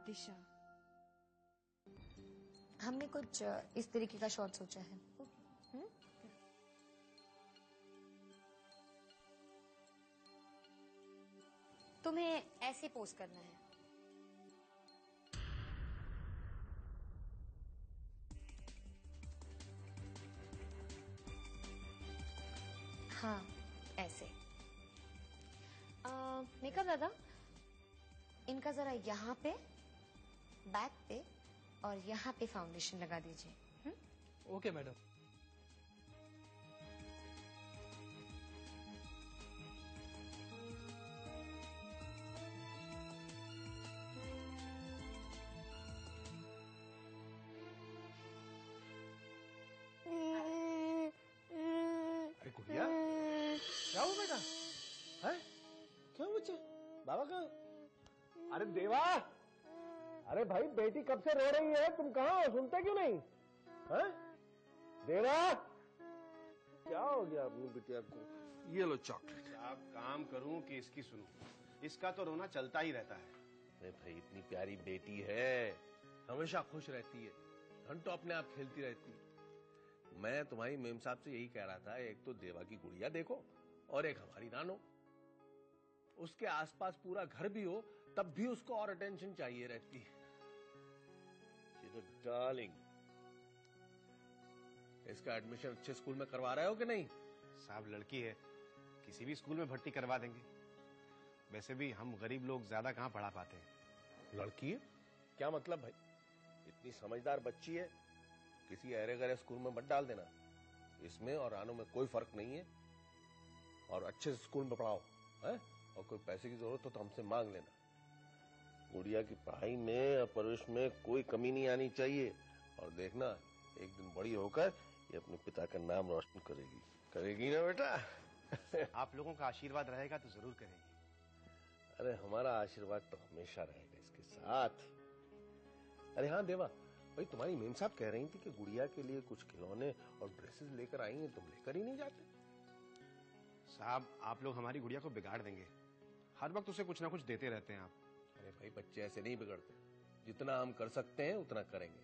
दिशा। हमने कुछ इस तरीके का शॉट सोचा है। तुम्हें ऐसे पोज करना है। हाँ, ऐसे। मेकअप दादा, इनका जरा यहाँ पे, बैक पे और यहाँ पे फाउंडेशन लगा दीजिए। Okay madam. अरे गुड़िया, क्या हुआ बेटा? है क्या हुआ बच्चे? बाबा कहाँ? अरे देवा, अरे भाई बेटी कब से रो रही है, तुम कहाँ हो? सुनते क्यों नहीं? हैं? देवा, क्या हो गया अपनी बिटिया को? ये लो चॉकलेट। आप काम करूं कि इसकी सुनूं? इसका तो रोना चलता ही रहता है। अरे भाई इतनी प्यारी बेटी है, हमेशा खुश रहती है, घंटों अपने आप खेलती रहती है। मैं तुम्हारी मेम साहब से यही कह रहा था, एक तो देवा की गुड़िया देखो और एक हमारी नानो। उसके आसपास पूरा घर भी हो तब भी उसको और अटेंशन चाहिए रहती है। तो डार्लिंग, इसका एडमिशन अच्छे स्कूल में करवा रहे हो कि नहीं? साहब लड़की है, किसी भी स्कूल में भर्ती करवा देंगे। वैसे भी हम गरीब लोग ज्यादा कहाँ पढ़ा पाते हैं। लड़की है क्या मतलब भाई? इतनी समझदार बच्ची है, किसी अरे गरे स्कूल में मत डाल देना। इसमें और रानो में कोई फर्क नहीं है, और अच्छे से स्कूल में पढ़ाओ है? और कोई पैसे की जरूरत हो तो हमसे मांग लेना। गुड़िया की पढ़ाई में और परवरिश में कोई कमी नहीं आनी चाहिए। और देखना, एक दिन बड़ी होकर ये अपने पिता का नाम रोशन करेगी। करेगी ना बेटा? आप लोगों का आशीर्वाद रहेगा तो जरूर करेगी। अरे हमारा आशीर्वाद तो हमेशा रहेगा इसके साथ। अरे हाँ देवा भाई, तुम्हारी मेम साहब कह रही थी कि गुड़िया के लिए कुछ खिलौने और ड्रेसेस लेकर आई हैं, तुम लेकर ही नहीं जाते? साहब आप लोग हमारी गुड़िया को बिगाड़ देंगे, हर वक्त उसे कुछ ना कुछ देते रहते हैं आप। अरे भाई बच्चे ऐसे नहीं बिगड़ते, जितना हम कर सकते हैं उतना करेंगे।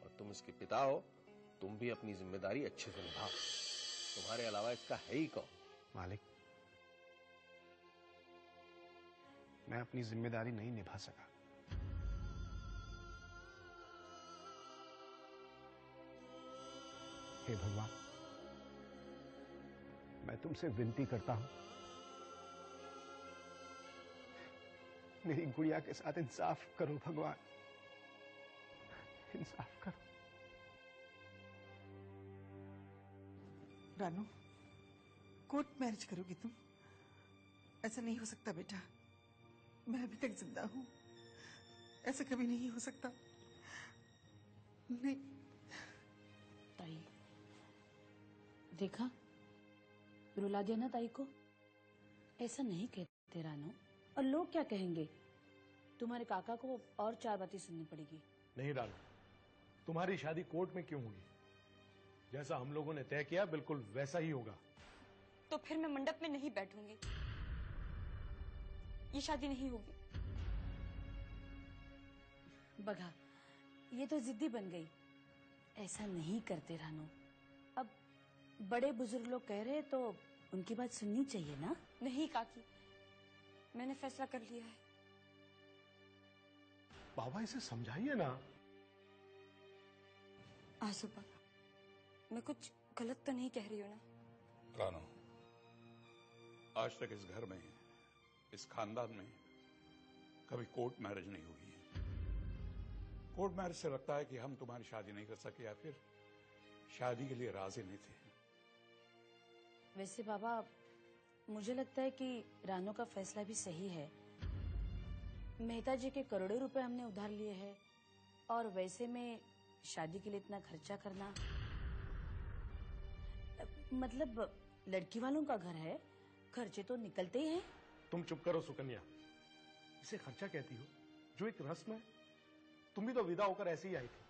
और तुम इसके पिता हो, तुम भी अपनी जिम्मेदारी अच्छे से निभाओ। तुम्हारे अलावा इसका है ही कौन? मालिक, मैं अपनी जिम्मेदारी नहीं निभा सका। हे भगवान, मैं तुमसे विनती करता हूं, मेरी गुड़िया के साथ इंसाफ करो भगवान, इंसाफ करो। रानू, कोर्ट मैरिज करोगी तुम? ऐसा नहीं हो सकता बेटा, मैं अभी तक जिंदा हूं, ऐसा कभी नहीं हो सकता। नहीं। ताई, देखा, रुला दिया ना ताई को। ऐसा नहीं कहते रानो, और लोग क्या कहेंगे? तुम्हारे काका को और 4 बातें सुननी पड़ेगी। नहीं रानो, तुम्हारी शादी कोर्ट में क्यों होगी? जैसा हम लोगों ने तय किया बिल्कुल वैसा ही होगा। तो फिर मैं मंडप में नहीं बैठूंगी, ये शादी नहीं होगी। बघा, ये तो जिद्दी बन गई। ऐसा नहीं करते रानो। अब बड़े बुजुर्ग लोग कह रहे तो उनकी बात सुननी चाहिए ना। नहीं काकी, मैंने फैसला कर लिया है। बाबा इसे समझाइए ना। आसुबा, मैं कुछ गलत तो नहीं कह रही हूँ ना? रानो, आज तक इस घर में, इस खानदान में कभी कोर्ट मैरिज नहीं हुई है। कोर्ट मैरिज से लगता है कि हम तुम्हारी शादी नहीं कर सके या फिर शादी के लिए राजी नहीं थे। वैसे बाबा, मुझे लगता है कि रानो का फैसला भी सही है। मेहता जी के करोड़ों रुपए हमने उधार लिए हैं, और वैसे में शादी के लिए इतना खर्चा करना, मतलब लड़की वालों का घर है, खर्चे तो निकलते ही हैं। तुम चुप करो सुकन्या, इसे खर्चा कहती हो? जो एक रस्म है। तुम भी तो विदा होकर ऐसे ही आई थी,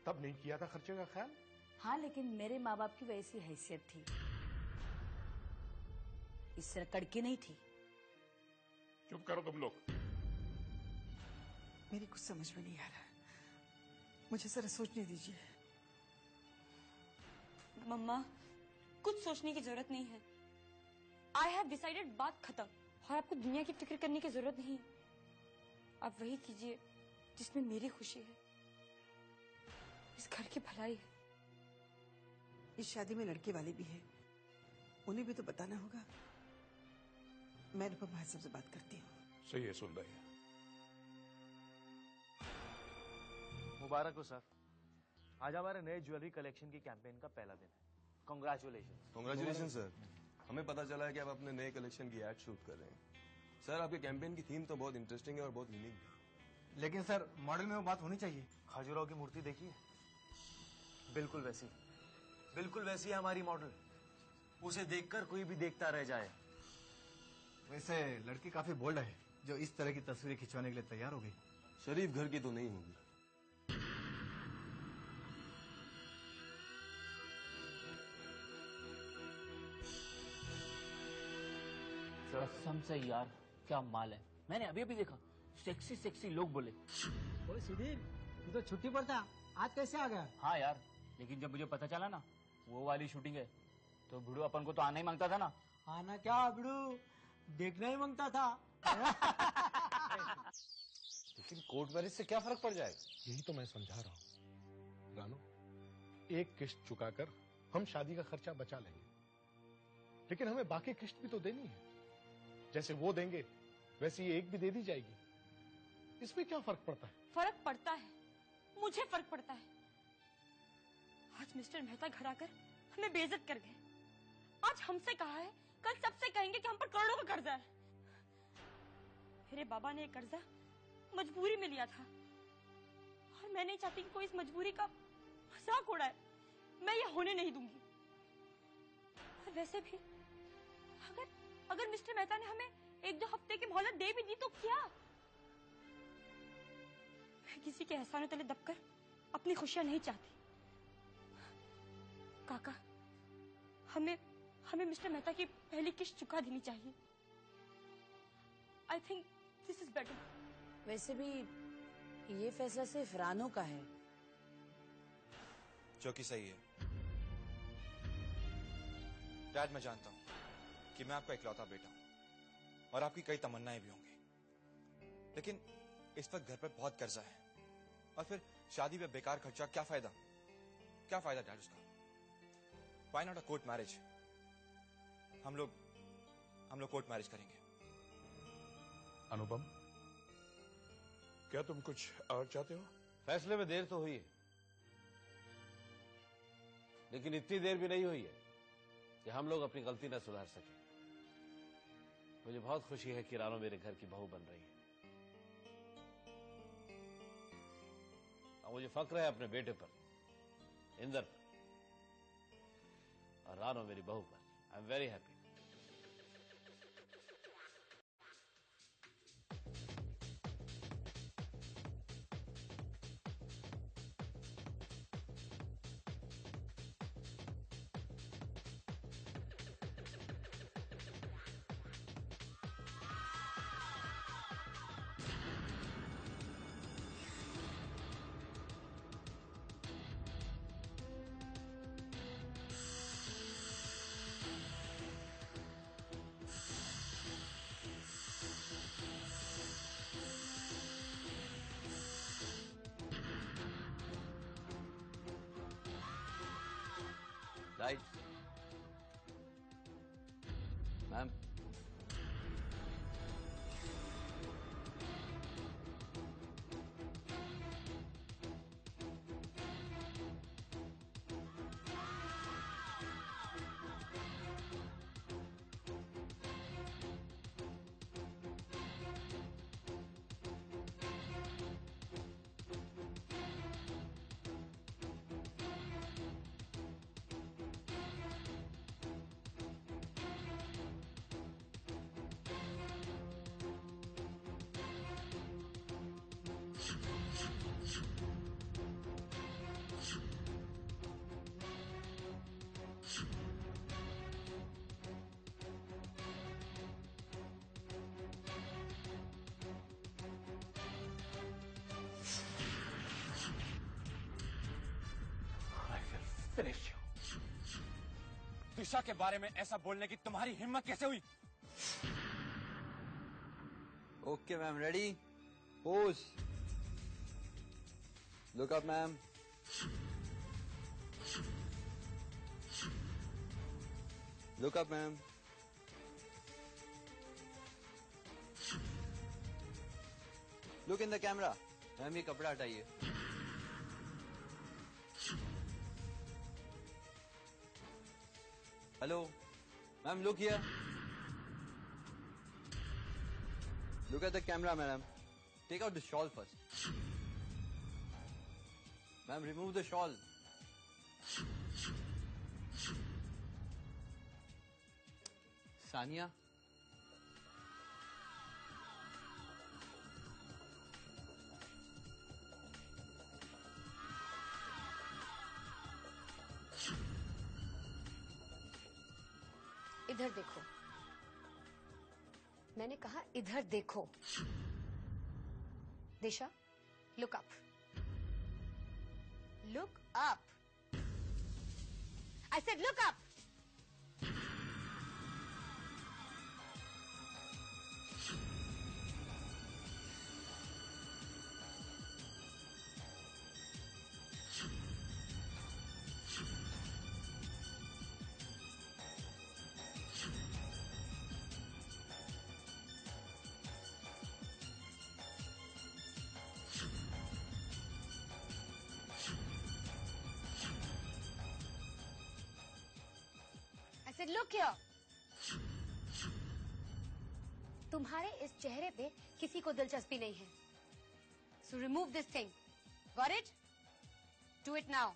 तब नहीं किया था खर्चे का ख्याल? हाँ, लेकिन मेरे माँ बाप की वैसी हैसियत थी, इस तरह कड़की नहीं थी। चुप करो तुम लोग। मेरी कुछ समझ में नहीं आ रहा। मुझे जरा सोचने दीजिए। मम्मा, कुछ सोचने की जरूरत नहीं है। आई हैव डिसाइडेड, बात खत्म। और आपको दुनिया की फिक्र करने की जरूरत नहीं। आप वही कीजिए जिसमें मेरी खुशी है, इस घर की भलाई है। इस शादी में लड़के वाले भी हैं, उन्हें भी तो बताना होगा। मैं अनुपम भाई साहब से बात करती हूँ। सही है सुन रही है। मुबारक हो सर, आज हमारे नए ज्वेलरी कलेक्शन की कैंपेन का पहला दिन है। कांग्रेचुलेशंस। Congratulation sir. हमें पता चला है कि आप अपने नए कलेक्शन की एड शूट कर रहे हैं। सर आपके कैंपेन की थीम तो बहुत इंटरेस्टिंग है और बहुत यूनिक भी। लेकिन सर मॉडल में वो बात होनी चाहिए। खजुराहो की मूर्ति देखिए, बिल्कुल वैसी है हमारी मॉडल। उसे देखकर कोई भी देखता रह जाए। वैसे लड़की काफी बोल्ड है जो इस तरह की तस्वीरें खिंचवाने के लिए तैयार हो गई। शरीफ घर की तो नहीं होगी। कसम से यार क्या माल है। मैंने अभी अभी देखा, सेक्सी लोग बोले। ओए सुधीर, तू तो छुट्टी पर था, आज कैसे आ गया? हाँ यार, लेकिन जब मुझे पता चला ना वो वाली शूटिंग है, तो बुढ़ू अपन को तो आना ही मांगता था ना। आना क्या बुढ़ू, देखना ही मांगता था। लेकिन कोर्ट मैरिज से क्या फर्क पड़ जाएगा? यही तो मैं समझा रहा हूँ रानू। एक किस्त चुकाकर हम शादी का खर्चा बचा लेंगे, लेकिन हमें बाकी किस्त भी तो देनी है। जैसे वो देंगे वैसे ये एक भी दे दी जाएगी। इसमें क्या फर्क पड़ता है? फर्क पड़ता है, मुझे फर्क पड़ता है। आज मिस्टर मेहता घर आकर हमें बेइज्जत कर गए। आज हमसे कहा है, कल सबसे कहेंगे कि हम पर करोड़ों का कर्जा है। मेरे बाबा ने ये कर्जा मजबूरी में लिया था, और मैं नहीं चाहती कि कोई इस मजबूरी का मजाक उड़ाए। मैं ये होने नहीं दूंगी। और वैसे भी अगर मिस्टर मेहता ने हमें 1-2 हफ्ते की मोहलत दे भी दी तो क्या? मैं किसी के एहसानों तले दबकर अपनी खुशियां नहीं चाहती। काका, हमें मिस्टर मेहता की पहली किस्त चुका देनी चाहिए। I think this is better. वैसे भी ये फैसला सिर्फ रानू का है, जो कि सही है। डैड, मैं जानता हूं कि मैं आपका इकलौता बेटा हूं और आपकी कई तमन्नाएं भी होंगी, लेकिन इस वक्त घर पर बहुत कर्जा है और फिर शादी पे बेकार खर्चा। क्या फायदा डैड उसका? Why not a court marriage? हम लोग कोर्ट मैरिज करेंगे। अनुपम, क्या तुम कुछ और चाहते हो? फैसले में देर तो हुई है, लेकिन इतनी देर भी नहीं हुई है कि हम लोग अपनी गलती न सुधार सके। मुझे बहुत खुशी है कि रानो मेरे घर की बहू बन रही है, और मुझे फक्र है अपने बेटे पर, इंदर पर, और रानो मेरी बहू पर। I am very happy. finish you. दिशा के बारे में ऐसा बोलने की तुम्हारी हिम्मत कैसे हुई? Okay, ma'am. Ready? Pose. Look up, ma'am. Look up, ma'am. Look in the camera. Ma'am ये कपड़ा हटाइए. Hello, ma'am. Look here. Look at the camera, madam. Take out the shawl first. Ma'am, remove the shawl. Sania. इधर देखो. मैंने कहा इधर देखो. दिशा, look up. Look up. I said look up. I said look here. तुम्हारे इस चेहरे पे किसी को दिलचस्पी नहीं है. So remove this thing. Got it? Do it now.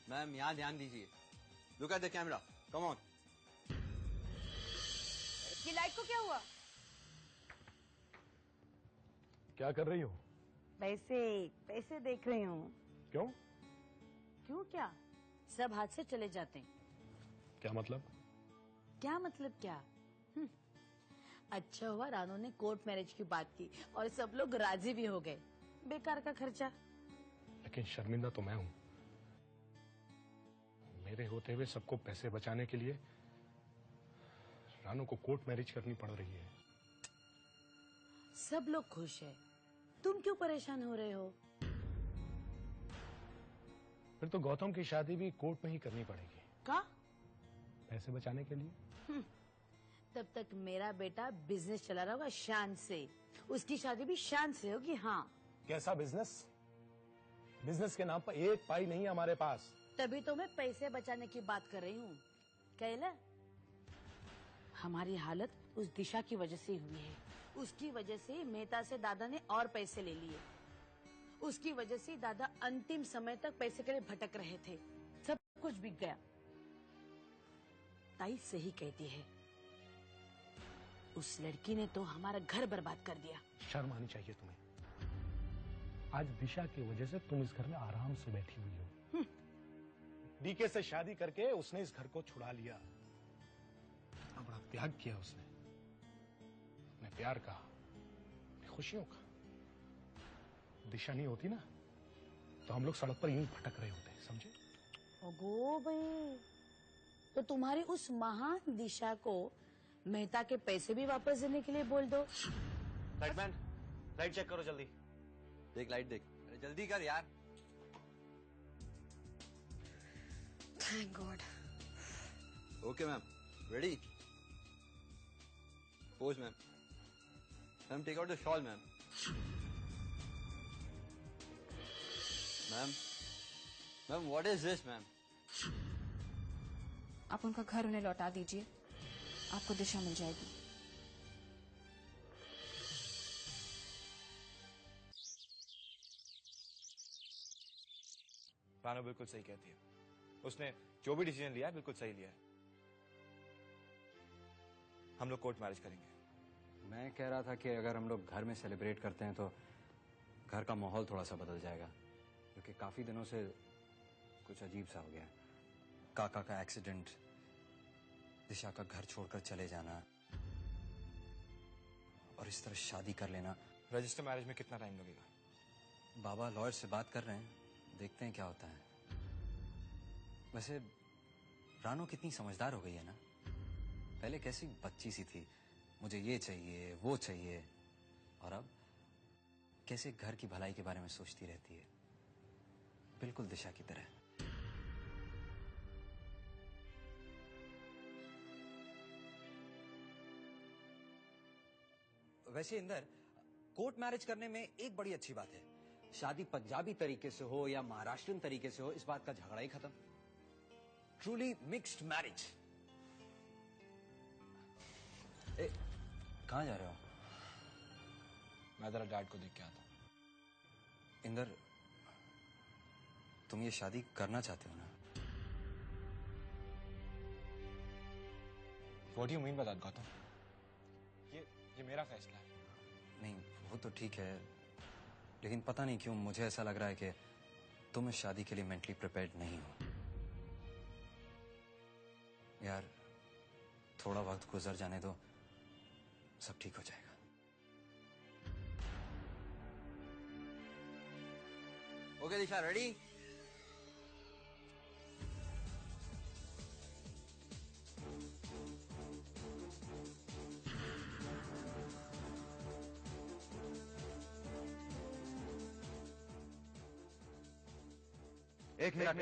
Ma'am यहाँ ध्यान दीजिए. Look at the camera. Come on. ये लाइट को क्या हुआ? क्या कर रही हो? पैसे देख रही हूँ. क्यों? क्यों क्या? सब हाथ से चले जाते हैं. क्या मतलब? क्या मतलब क्या? अच्छा हुआ रानू ने कोर्ट मैरिज की बात की और सब लोग राजी भी हो गए. बेकार का खर्चा. लेकिन शर्मिंदा तो मैं हूं. मेरे होते हुए सबको पैसे बचाने के लिए रानू को कोर्ट मैरिज करनी पड़ रही है. सब लोग खुश है. तुम क्यों परेशान हो रहे हो? फिर तो गौतम की शादी भी कोर्ट में ही करनी पड़ेगी. का? पैसे बचाने के लिए. तब तक मेरा बेटा बिजनेस चला रहा होगा शान से. उसकी शादी भी शान से होगी. हाँ. कैसा बिजनेस? बिजनेस के नाम पर एक पाई नहीं है हमारे पास. तभी तो मैं पैसे बचाने की बात कर रही हूँ. कैला? हमारी हालत उस दिशा की वजह से हुई है. उसकी वजह से मेहता से दादा ने और पैसे ले लिए. उसकी वजह से दादा अंतिम समय तक पैसे के लिए भटक रहे थे. सब कुछ बिक गया. ताई सही कहती है. उस लड़की ने तो हमारा घर बर्बाद कर दिया. शर्म आनी चाहिए तुम्हें. आज दिशा की वजह से तुम इस घर में आराम से बैठी हुई हो. डीके से शादी करके उसने इस घर को छुड़ा लिया. कितना बड़ा त्याग किया उसने. अपने प्यार का, अपनी खुशियों का. दिशा नहीं होती ना तो हम लोग सड़क पर यूं भटक रहे होते. समझे? ओगो भाई, तो तुम्हारी उस महान दिशा को मेहता के पैसे भी वापस देने के लिए बोल दो. लाइटमैन, लाइट चेक करो जल्दी. देख लाइट देख. अरे जल्दी कर यार. Thank God. Okay, ma'am. Ready? Pose, ma'am. Ma'am, take out the shawl, ma'am. Ma'am, what is this, ma'am? आप उनका घर उन्हें लौटा दीजिए. आपको दिशा मिल जाएगी. रानू बिल्कुल सही कहती है. उसने जो भी डिसीजन लिया है बिल्कुल सही लिया है. हम लोग कोर्ट मैरिज करेंगे. मैं कह रहा था कि अगर हम लोग घर में सेलिब्रेट करते हैं तो घर का माहौल थोड़ा सा बदल जाएगा, क्योंकि काफी दिनों से कुछ अजीब सा हो गया. काका का एक्सीडेंट, दिशा का घर छोड़कर चले जाना और इस तरह शादी कर लेना रजिस्टर मैरिज में कितना टाइम लगेगा? बाबा लॉयर से बात कर रहे हैं, देखते हैं क्या होता है। वैसे रानो कितनी समझदार हो गई है ना। पहले कैसी बच्ची सी थी, मुझे ये चाहिए वो चाहिए, और अब कैसे घर की भलाई के बारे में सोचती रहती है, बिल्कुल दिशा की तरह। वैसे इंदर, कोर्ट मैरिज करने में एक बड़ी अच्छी बात है, शादी पंजाबी तरीके से हो या महाराष्ट्रियन तरीके से हो, इस बात का झगड़ा ही खत्म। Truly mixed marriage. कहां जा रहे हो? मैं जरा डैड को देख के आता हूं। इंदर, तुम ये शादी करना चाहते हो ना? What do you mean by that, Gautam? ये मेरा फैसला है। नहीं, वो तो ठीक है, लेकिन पता नहीं क्यों मुझे ऐसा लग रहा है कि तुम इस शादी के लिए मेंटली प्रिपेयर्ड नहीं हो। यार, थोड़ा वक्त गुजर जाने दो, सब ठीक हो जाएगा। ओके दिशा, रेडी? एक मिनट।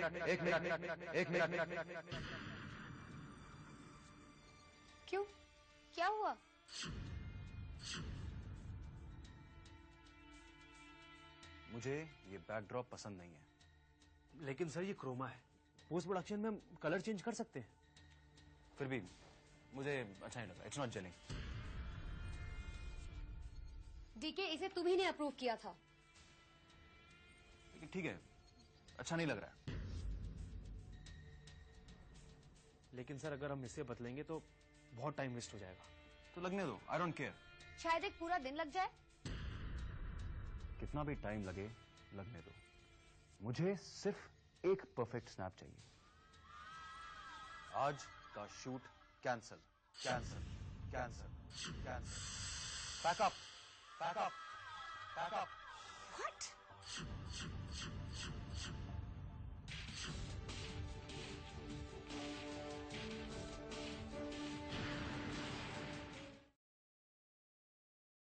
क्यों? क्या हुआ? मुझे ये बैकड्रॉप पसंद नहीं है। लेकिन सर ये क्रोमा है, पोस्ट प्रोडक्शन में हम कलर चेंज कर सकते हैं। फिर भी मुझे अच्छा नहीं लगा। It's not gelling. डीके, इसे तुम ही ने अप्रूव किया था। ठीक है, अच्छा नहीं लग रहा है। लेकिन सर अगर हम इसे बदलेंगे तो बहुत टाइम वेस्ट हो जाएगा। तो लगने दो, आई डोंट केयर। शायद एक पूरा दिन लग जाए। कितना भी टाइम लगे, लगने दो। मुझे सिर्फ एक परफेक्ट स्नैप चाहिए। आज का shoot cancel, cancel, cancel, cancel. Pack up, pack up, pack up. What?